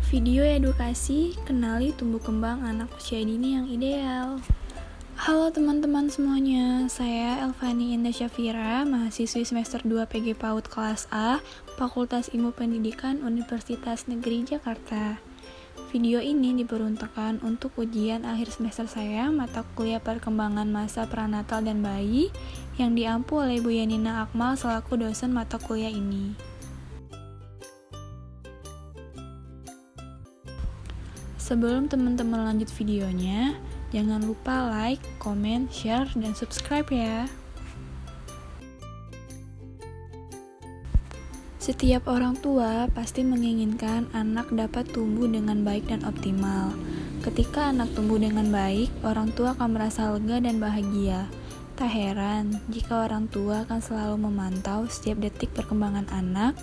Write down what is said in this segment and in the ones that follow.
Video edukasi, kenali tumbuh kembang anak usia dini yang ideal. Halo teman-teman semuanya, saya Elvani Indah Syafira, mahasiswi semester 2 PG PAUD kelas A, Fakultas Ilmu Pendidikan Universitas Negeri Jakarta. Video ini diperuntukkan untuk ujian akhir semester saya, mata kuliah perkembangan masa pranatal dan bayi, yang diampu oleh Bu Yanina Akmal selaku dosen mata kuliah ini. Sebelum teman-teman lanjut videonya, jangan lupa like, komen, share, dan subscribe ya. Setiap orang tua pasti menginginkan anak dapat tumbuh dengan baik dan optimal. Ketika anak tumbuh dengan baik, orang tua akan merasa lega dan bahagia. Tak heran jika orang tua akan selalu memantau setiap detik perkembangan anak,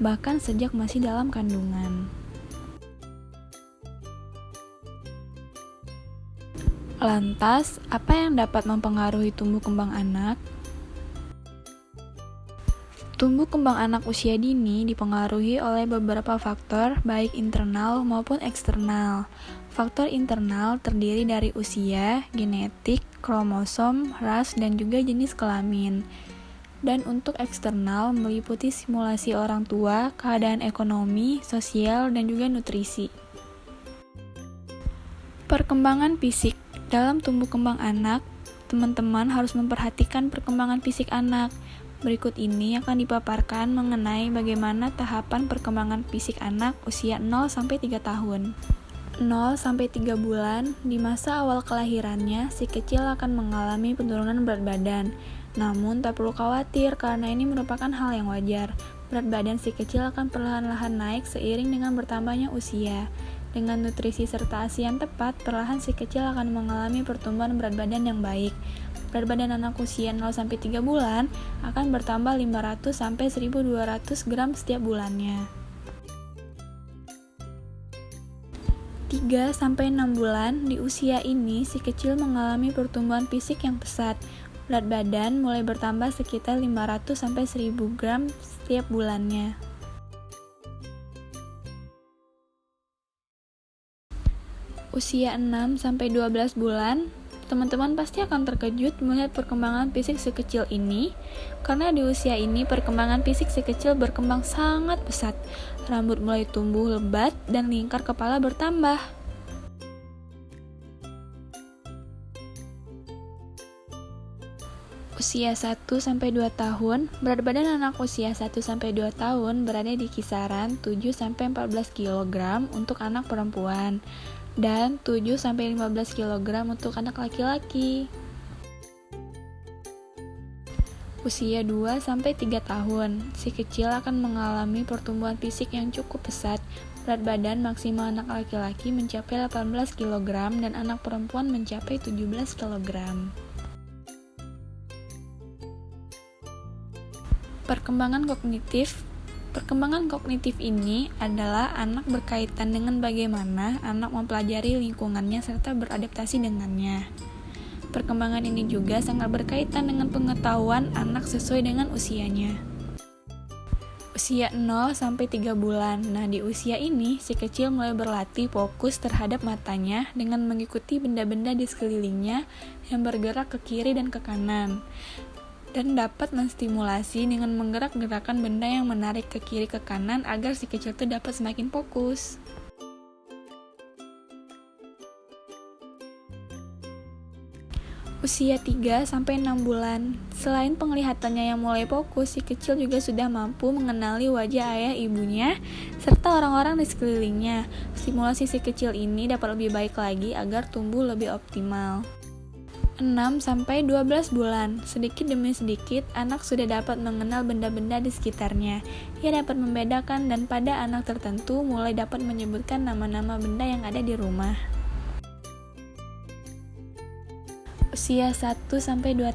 bahkan sejak masih dalam kandungan. Lantas, apa yang dapat mempengaruhi tumbuh kembang anak? Tumbuh kembang anak usia dini dipengaruhi oleh beberapa faktor, baik internal maupun eksternal. Faktor internal terdiri dari usia, genetik, kromosom, ras, dan juga jenis kelamin. Dan untuk eksternal meliputi simulasi orang tua, keadaan ekonomi, sosial, dan juga nutrisi. Perkembangan fisik. Dalam tumbuh kembang anak, teman-teman harus memperhatikan perkembangan fisik anak. Berikut ini akan dipaparkan mengenai bagaimana tahapan perkembangan fisik anak usia 0-3 tahun. 0-3 bulan, di masa awal kelahirannya, si kecil akan mengalami penurunan berat badan. Namun, tak perlu khawatir karena ini merupakan hal yang wajar. Berat badan si kecil akan perlahan-lahan naik seiring dengan bertambahnya usia. Dengan nutrisi serta ASI yang tepat, perlahan si kecil akan mengalami pertumbuhan berat badan yang baik. Berat badan anak usia 0-3 bulan akan bertambah 500-1200 gram setiap bulannya. 3-6 bulan, di usia ini si kecil mengalami pertumbuhan fisik yang pesat. Berat badan mulai bertambah sekitar 500-1000 gram setiap bulannya. Usia 6-12 bulan, teman-teman pasti akan terkejut melihat perkembangan fisik si kecil ini, karena di usia ini perkembangan fisik si kecil berkembang sangat pesat. Rambut mulai tumbuh lebat dan lingkar kepala bertambah. Usia 1-2 tahun, berat badan anak usia 1-2 tahun berada di kisaran 7-14 kg untuk anak perempuan dan 7-15 kg untuk anak laki-laki. Usia 2-3 tahun, si kecil akan mengalami pertumbuhan fisik yang cukup pesat. Berat badan maksimal anak laki-laki mencapai 18 kg dan anak perempuan mencapai 17 kg. Perkembangan kognitif ini adalah anak berkaitan dengan bagaimana anak mempelajari lingkungannya serta beradaptasi dengannya. Perkembangan ini juga sangat berkaitan dengan pengetahuan anak sesuai dengan usianya. Usia 0-3 bulan. Nah, di usia ini si kecil mulai berlatih fokus terhadap matanya dengan mengikuti benda-benda di sekelilingnya yang bergerak ke kiri dan ke kanan, dan dapat menstimulasi dengan menggerak-gerakan benda yang menarik ke kiri ke kanan agar si kecil itu dapat semakin fokus. Usia 3-6 bulan. Selain penglihatannya yang mulai fokus, si kecil juga sudah mampu mengenali wajah ayah ibunya serta orang-orang di sekelilingnya. Stimulasi si kecil ini dapat lebih baik lagi agar tumbuh lebih optimal. 6-12 bulan, sedikit demi sedikit, anak sudah dapat mengenal benda-benda di sekitarnya. Ia dapat membedakan dan pada anak tertentu mulai dapat menyebutkan nama-nama benda yang ada di rumah. Usia 1-2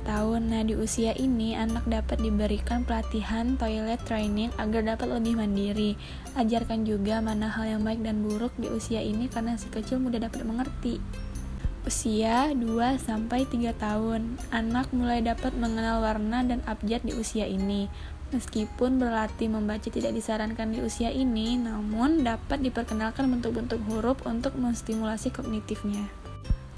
tahun, nah di usia ini anak dapat diberikan pelatihan toilet training agar dapat lebih mandiri. Ajarkan juga mana hal yang baik dan buruk di usia ini karena si kecil mudah dapat mengerti. Usia 2-3 tahun, anak mulai dapat mengenal warna dan abjad di usia ini. Meskipun berlatih membaca tidak disarankan di usia ini, namun dapat diperkenalkan bentuk-bentuk huruf untuk menstimulasi kognitifnya.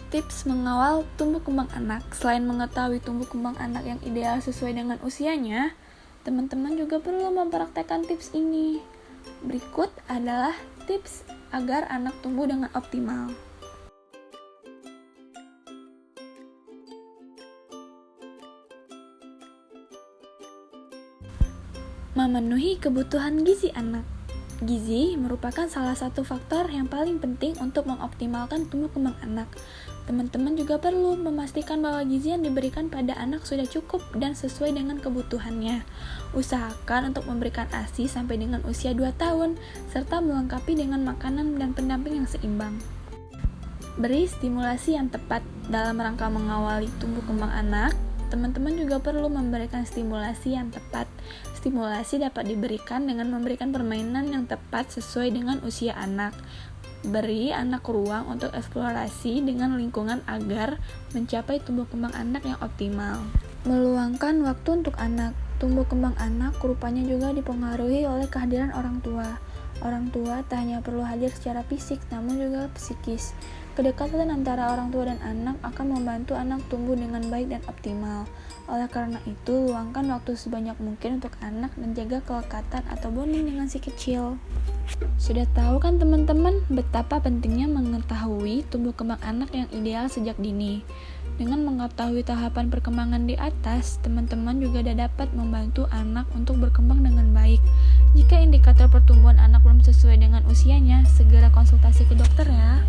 Tips mengawal tumbuh kembang anak. Selain mengetahui tumbuh kembang anak yang ideal sesuai dengan usianya, teman-teman juga perlu mempraktekkan tips ini. Berikut adalah tips agar anak tumbuh dengan optimal. Memenuhi kebutuhan gizi anak. Gizi merupakan salah satu faktor yang paling penting untuk mengoptimalkan tumbuh kembang anak. Teman-teman juga perlu memastikan bahwa gizi yang diberikan pada anak sudah cukup dan sesuai dengan kebutuhannya. Usahakan untuk memberikan ASI sampai dengan usia 2 tahun, serta melengkapi dengan makanan dan pendamping yang seimbang. Beri stimulasi yang tepat. Dalam rangka mengawali tumbuh kembang anak, teman-teman juga perlu memberikan stimulasi yang tepat. Stimulasi dapat diberikan dengan memberikan permainan yang tepat sesuai dengan usia anak. Beri anak ruang untuk eksplorasi dengan lingkungan agar mencapai tumbuh kembang anak yang optimal. Meluangkan waktu untuk anak. Tumbuh kembang anak rupanya juga dipengaruhi oleh kehadiran orang tua. Orang tua tak hanya perlu hadir secara fisik, namun juga psikis. Kedekatan antara orang tua dan anak akan membantu anak tumbuh dengan baik dan optimal. Oleh karena itu, luangkan waktu sebanyak mungkin untuk anak dan jaga kelekatan atau bonding dengan si kecil. Sudah tahu kan teman-teman betapa pentingnya mengetahui tumbuh kembang anak yang ideal sejak dini. Dengan mengetahui tahapan perkembangan di atas, teman-teman juga dapat membantu anak untuk berkembang dengan baik. Jika indikator pertumbuhan anak belum sesuai dengan usianya, segera konsultasi ke dokter ya.